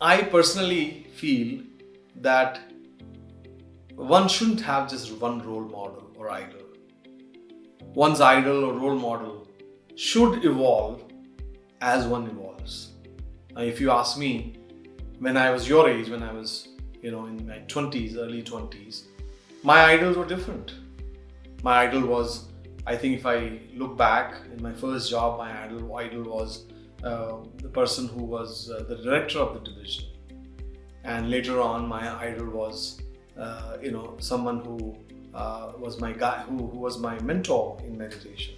I personally feel that one shouldn't have just one role model or idol. One's idol or role model should evolve as one evolves. Now, if you ask me, when I was your age, when I was, in my 20s, early 20s, my idols were different. My idol was, I think if I look back in my first job, my idol was the person who was the director of the division. And later on, my idol was, someone who was my guy, who was my mentor in meditation.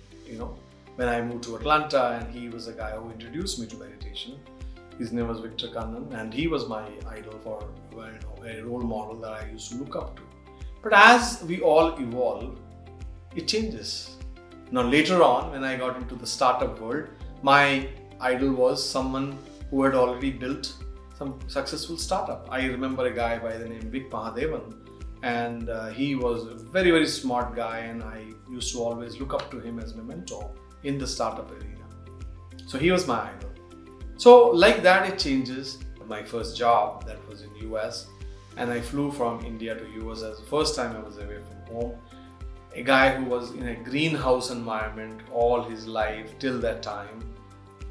When I moved to Atlanta, and he was the guy who introduced me to meditation. His name was Victor Kannan, and he was my idol for a role model that I used to look up to. But as we all evolve, it changes. Now later on, when I got into the startup world, my idol was someone who had already built some successful startup. I remember a guy by the name Vic Mahadevan, and he was a very, very smart guy, and I used to always look up to him as my mentor in the startup arena. So he was my idol. So like that, it changes. My first job, that was in US, and I flew from India to US as the first time I was away from home. A guy who was in a greenhouse environment all his life till that time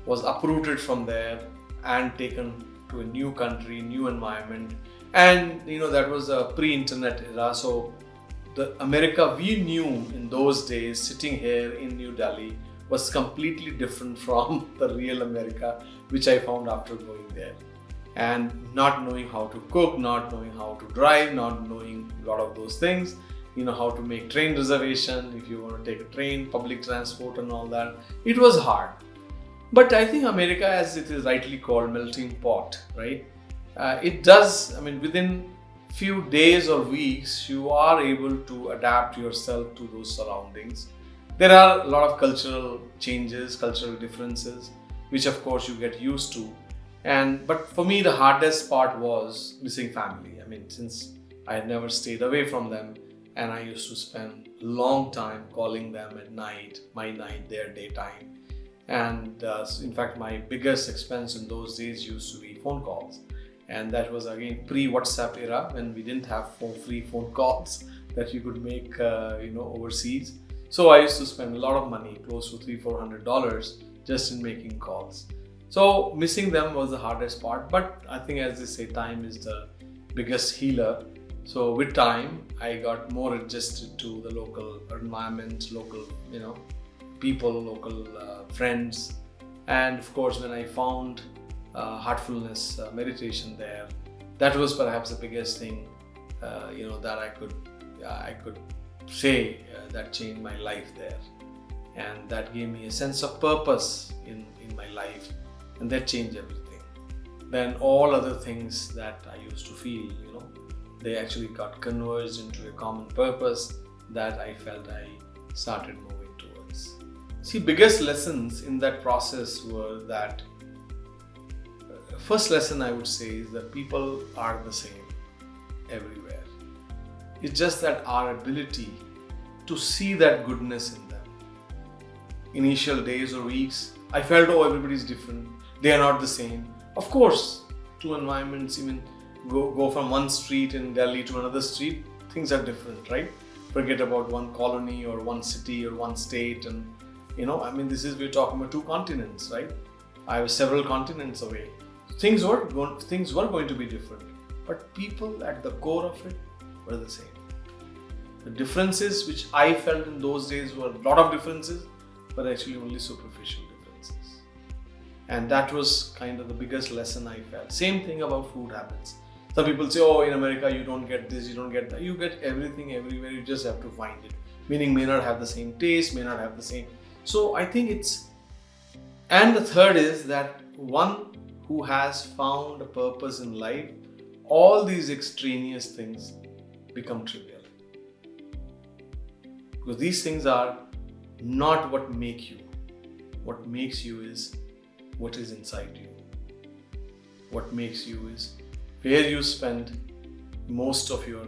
was uprooted from there and taken to a new country, new environment. And that was a pre-internet era. So the America we knew in those days, sitting here in New Delhi, was completely different from the real America, which I found after going there. And not knowing how to cook, not knowing how to drive, not knowing a lot of those things, how to make train reservation, if you want to take a train, public transport and all that. It was hard. But I think America, as it is rightly called, melting pot, right? It does, within few days or weeks, you are able to adapt yourself to those surroundings. There are a lot of cultural changes, cultural differences, which of course you get used to. But for me, the hardest part was missing family. Since I had never stayed away from them, and I used to spend a long time calling them at night, my night, their daytime. And in fact, my biggest expense in those days used to be phone calls. And that was again pre-WhatsApp era, when we didn't have free phone calls that you could make overseas. So I used to spend a lot of money, close to $300-400 just in making calls. So missing them was the hardest part. But I think, as they say, time is the biggest healer. So with time, I got more adjusted to the local environment, local, people, local friends. And of course, when I found heartfulness meditation there, that was perhaps the biggest thing, that I could say that changed my life there. And that gave me a sense of purpose in my life, and that changed everything. Then all other things that I used to feel, they actually got converged into a common purpose that I felt I started moving towards. See, biggest lessons in that process were that first lesson I would say is that people are the same everywhere. It's just that our ability to see that goodness in them. Initial days or weeks, I felt, everybody's different. They are not the same. Of course, two environments, even go from one street in Delhi to another street, things are different, right? Forget about one colony or one city or one state, and we're talking about two continents, right? I was several continents away. Things were going to be different, but people at the core of it were the same. The differences which I felt in those days were a lot of differences, but actually only superficial differences. And that was kind of the biggest lesson I felt. Same thing about food habits. Some people say, in America you don't get this, you don't get that. You get everything everywhere, you just have to find it. Meaning may not have the same taste, may not have the same. So I think and the third is that one who has found a purpose in life, all these extraneous things become trivial. Because these things are not what make you. What makes you is what is inside you. What makes you is where you spend most of your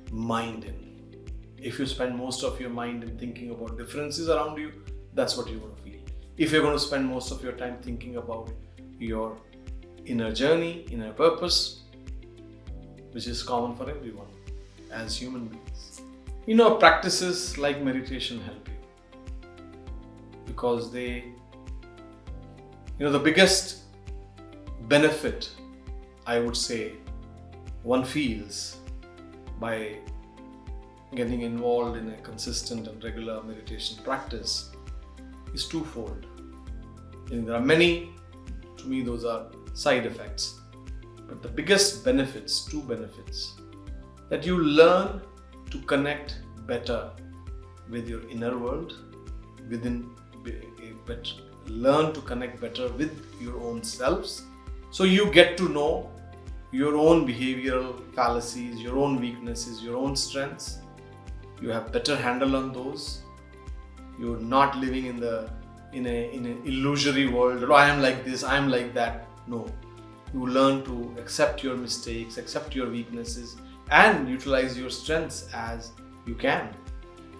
mind in. If you spend most of your mind in thinking about differences around you, that's what you're going to feel. If you're going to spend most of your time thinking about your inner journey, inner purpose, which is common for everyone as human beings. Practices like meditation help you because the biggest benefit, I would say, one feels by getting involved in a consistent and regular meditation practice is twofold. There are many, to me those are side effects, but the biggest benefits, two benefits, that you learn to connect better with your inner world, learn to connect better with your own selves. So you get to know your own behavioral fallacies, your own weaknesses, your own strengths. You have better handle on those. You're not living in an illusory world. I am like this, I am like that. No. You learn to accept your mistakes, accept your weaknesses, and utilize your strengths as you can.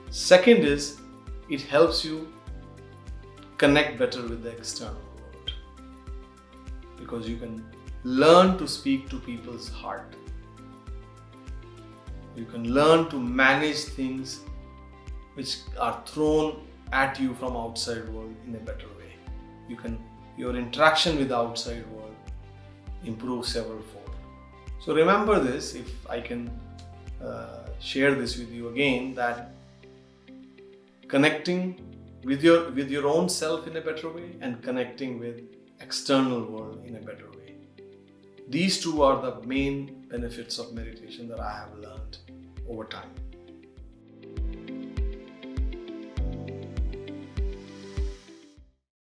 Second is, it helps you connect better with the external world, because you can learn to speak to people's heart. You can learn to manage things which are thrown at you from outside world in a better way. Your interaction with the outside world improves several-fold. So remember this, if I can share this with you again, that connecting with your own self in a better way and connecting with external world in a better way. These two are the main benefits of meditation that I have learned over time.